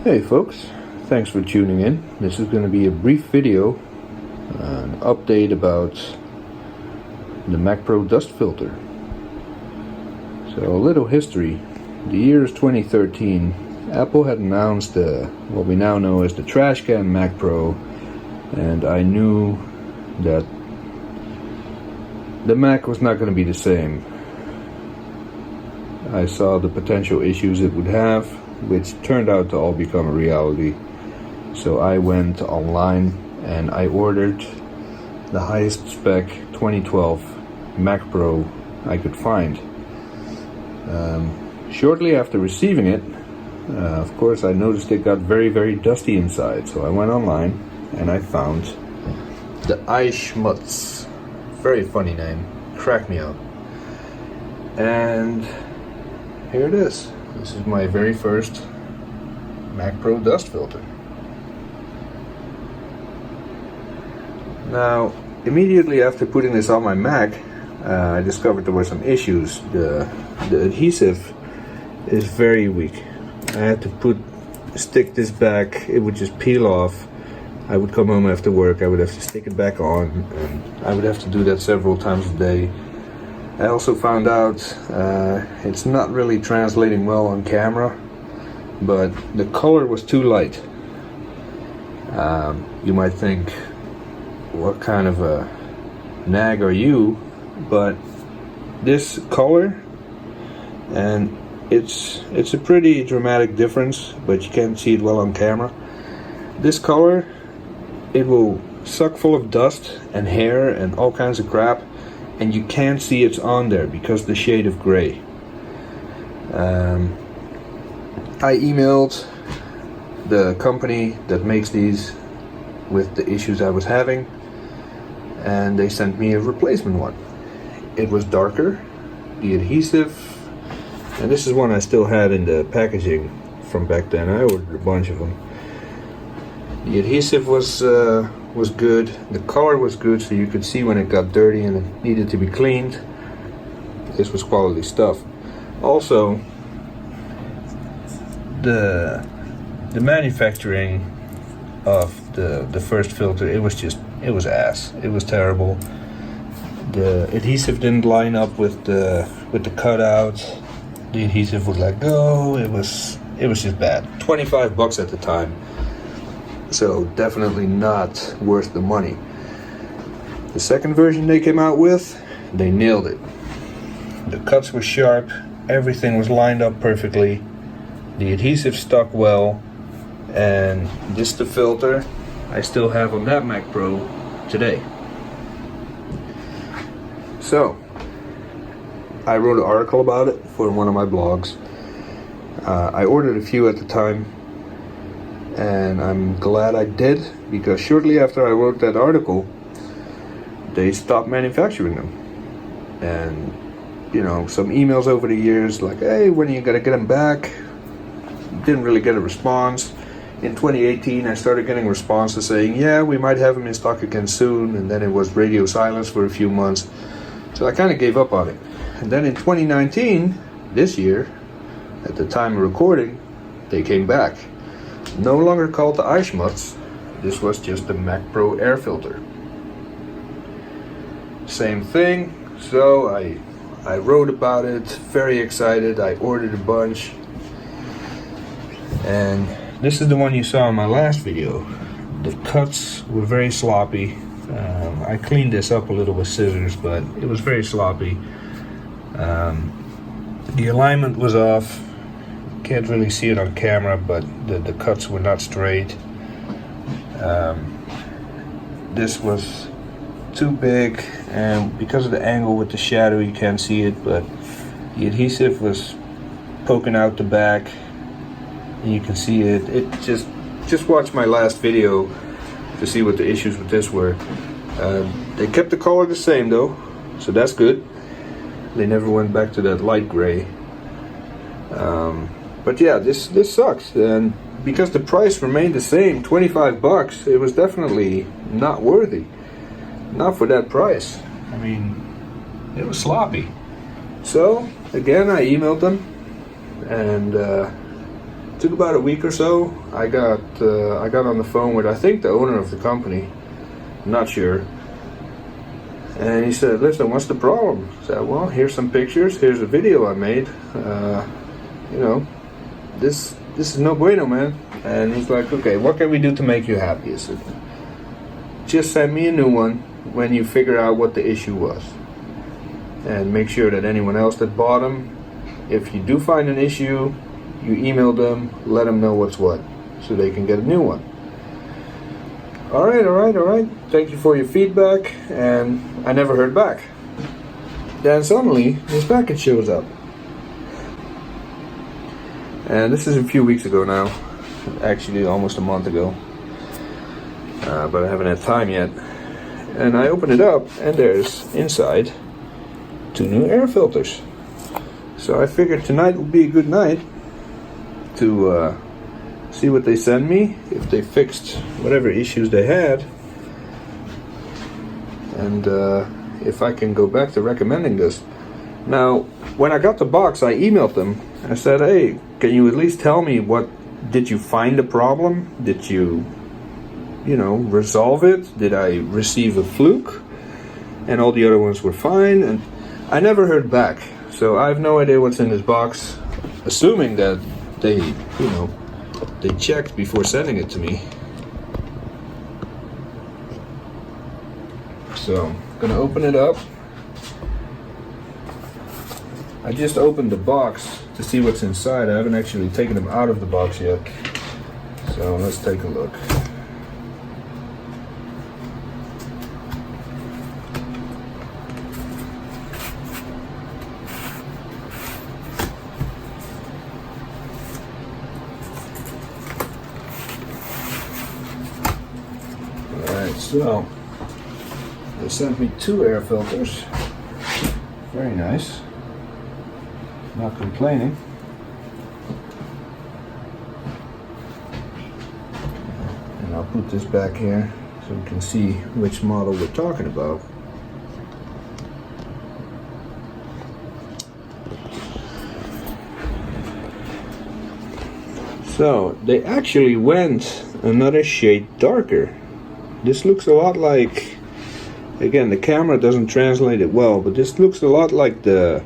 Hey folks, thanks for tuning in. This is going to be a brief video, an update about the Mac Pro dust filter. So a little history. The year is 2013. Apple had announced what we now know as the Trash Can Mac Pro, and I knew that the Mac was not going to be the same. I saw the potential issues it would have, which turned out to all become a reality. So I went online and I ordered the highest spec 2012 Mac Pro I could find. Shortly after receiving it, of course I noticed it got very dusty inside, so I went online and I found the iSchmutz. Very funny name, cracked me up. And here it is. This is my very first Mac Pro dust filter. Now, immediately after putting this on my Mac, I discovered there were some issues. The adhesive is very weak. I had to stick this back. It would just peel off. I would come home after work, I would have to stick it back on, and I would have to do that several times a day. I also found out it's not really translating well on camera, but the color was too light. You might think, what kind of a nag are you? But this color, and it's a pretty dramatic difference, but you can't see it well on camera. This color, it will suck full of dust and hair and all kinds of crap, and you can't see it's on there because the shade of gray. I emailed the company that makes these with the issues I was having, and they sent me a replacement one. It was darker, the adhesive, and this is one I still had in the packaging from back then. I ordered a bunch of them. The adhesive was good, the color was good, so you could see when it got dirty and it needed to be cleaned. This was quality stuff. Also, the manufacturing of the first filter, it was ass. It was terrible. The adhesive didn't line up with the cutout. The adhesive would let go. It was just bad. $25 at the time. So definitely not worth the money. The second version they came out with, they nailed it. The cuts were sharp, everything was lined up perfectly, the adhesive stuck well, and this the filter I still have on that Mac Pro today. So, I wrote an article about it for one of my blogs. I ordered a few at the time, and I'm glad I did, because shortly after I wrote that article, they stopped manufacturing them. And you know, some emails over the years like, hey, when are you gonna get them back? Didn't really get a response. In 2018 I started getting responses saying, yeah, we might have them in stock again soon, and then it was radio silence for a few months. So I kind of gave up on it. And then in 2019, this year, at the time of recording, they came back. No longer called the iSchmutz. This was just the Mac Pro air filter. Same thing. So I wrote about it, very excited. I ordered a bunch. And this is the one you saw in my last video. The cuts were very sloppy. I cleaned this up a little with scissors, but it was very sloppy. The alignment was off. Can't really see it on camera, but the cuts were not straight. This was too big, and because of the angle with the shadow you can't see it, but the adhesive was poking out the back and you can see it. It just watch my last video to see what the issues with this were. They kept the color the same though, so that's good. They never went back to that light gray. But yeah, this sucks, and because the price remained the same, $25, it was definitely not worthy. Not for that price. I mean, it was sloppy. So again, I emailed them, and Took about a week or so. I got on the phone with, I think, the owner of the company. I'm not sure. And he said, "Listen, what's the problem?" I said, "Well, here's some pictures. Here's a video I made. You know, this is no bueno, man." And he's like, "Okay, what can we do to make you happy?" I said, "Just send me a new one when you figure out what the issue was. And make sure that anyone else that bought them, if you do find an issue, you email them, let them know what's what, so they can get a new one." All right. Thank you for your feedback. And I never heard back. Then suddenly, this package shows up. And this is a few weeks ago now. Actually, almost a month ago. But I haven't had time yet. And I open it up, and there's inside 2 new air filters. So I figured tonight would be a good night to see what they send me, if they fixed whatever issues they had, and if I can go back to recommending this. Now, when I got the box, I emailed them. I said, "Hey, can you at least tell me did you find a problem? Did you resolve it? Did I receive a fluke?" And all the other ones were fine, and I never heard back. So I have no idea what's in this box, assuming that they checked before sending it to me. So I'm gonna open it up. I just opened the box to see what's inside. I haven't actually taken them out of the box yet. So let's take a look. So, they sent me 2 air filters. Very nice. Not complaining. And I'll put this back here so you can see which model we're talking about. So, they actually went another shade darker. This looks a lot like, again, the camera doesn't translate it well, but this looks a lot like the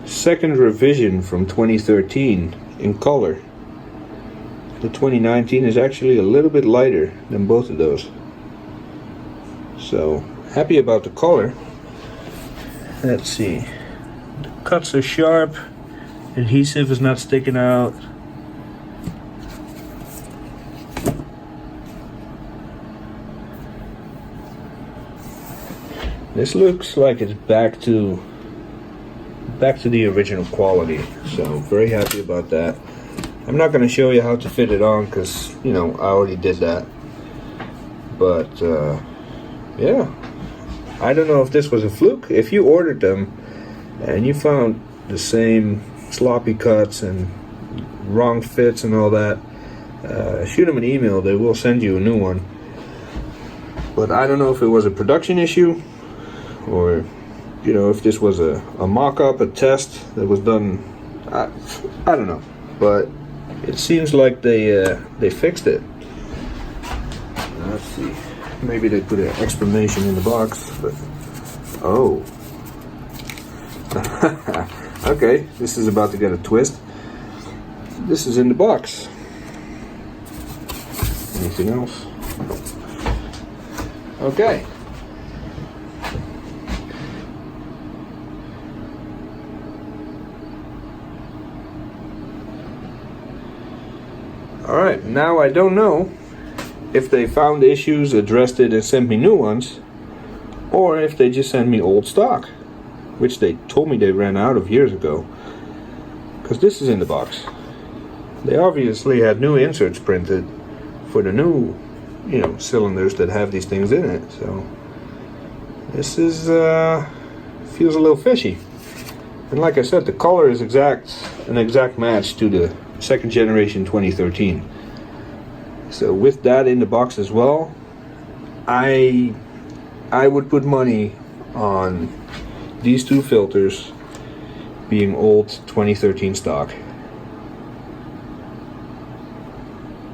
second revision from 2013 in color. The 2019 is actually a little bit lighter than both of those. So, happy about the color. Let's see. The cuts are sharp. Adhesive is not sticking out. This looks like it's back to the original quality, so very happy about that. I'm not going to show you how to fit it on because, I already did that. But, yeah. I don't know if this was a fluke. If you ordered them and you found the same sloppy cuts and wrong fits and all that, shoot them an email. They will send you a new one. But I don't know if it was a production issue, or if this was a mock-up, a test that was done. I don't know, but it seems like they fixed it. Let's see, maybe they put an explanation in the box, but oh. Okay, this is about to get a twist. This is in the box. Anything else? Okay. Alright, now I don't know if they found issues, addressed it, and sent me new ones, or if they just sent me old stock, which they told me they ran out of years ago. Because this is in the box. They obviously had new inserts printed for the new, cylinders that have these things in it. So this is feels a little fishy. And like I said, the color is an exact match to the second generation 2013. So with that in the box as well, I would put money on these 2 filters being old 2013 stock.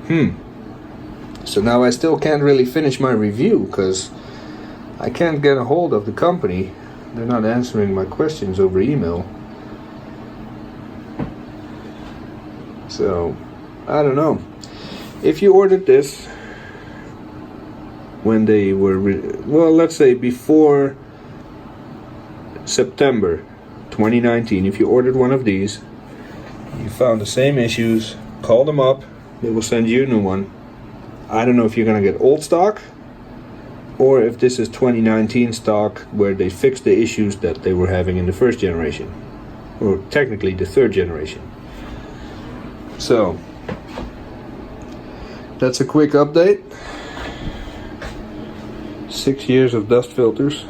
So now I still can't really finish my review because I can't get a hold of the company. They're not answering my questions over email. So, I don't know. If you ordered this when they were, well, let's say before September 2019, if you ordered one of these, you found the same issues, call them up, they will send you a new one. I don't know if you're gonna get old stock or if this is 2019 stock where they fixed the issues that they were having in the first generation, or technically the third generation. So that's a quick update. 6 years of dust filters.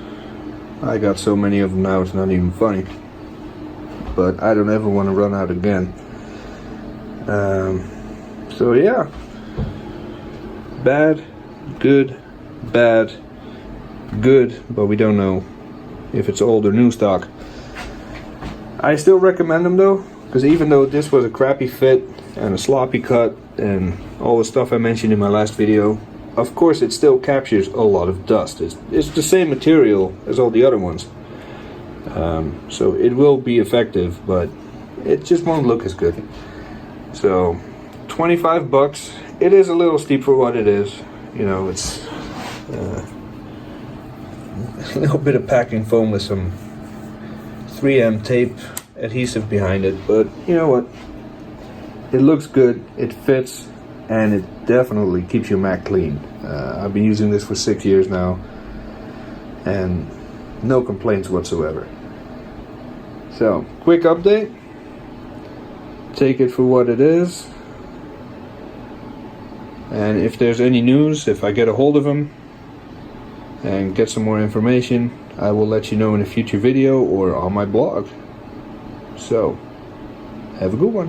I got so many of them now it's not even funny, but I don't ever want to run out again. So yeah, bad, good, bad, good, but we don't know if it's old or new stock. I still recommend them though, because even though this was a crappy fit and a sloppy cut and all the stuff I mentioned in my last video, of course it still captures a lot of dust. It's the same material as all the other ones, so it will be effective, but it just won't look as good. So 25 bucks, it is a little steep for what it is. You know, it's a little bit of packing foam with some 3M tape adhesive behind it, but you know what, it looks good, it fits, and it definitely keeps your Mac clean. I've been using this for 6 years now and no complaints whatsoever. So, quick update, take it for what it is, and if there's any news, if I get a hold of them and get some more information, I will let you know in a future video or on my blog. So, have a good one.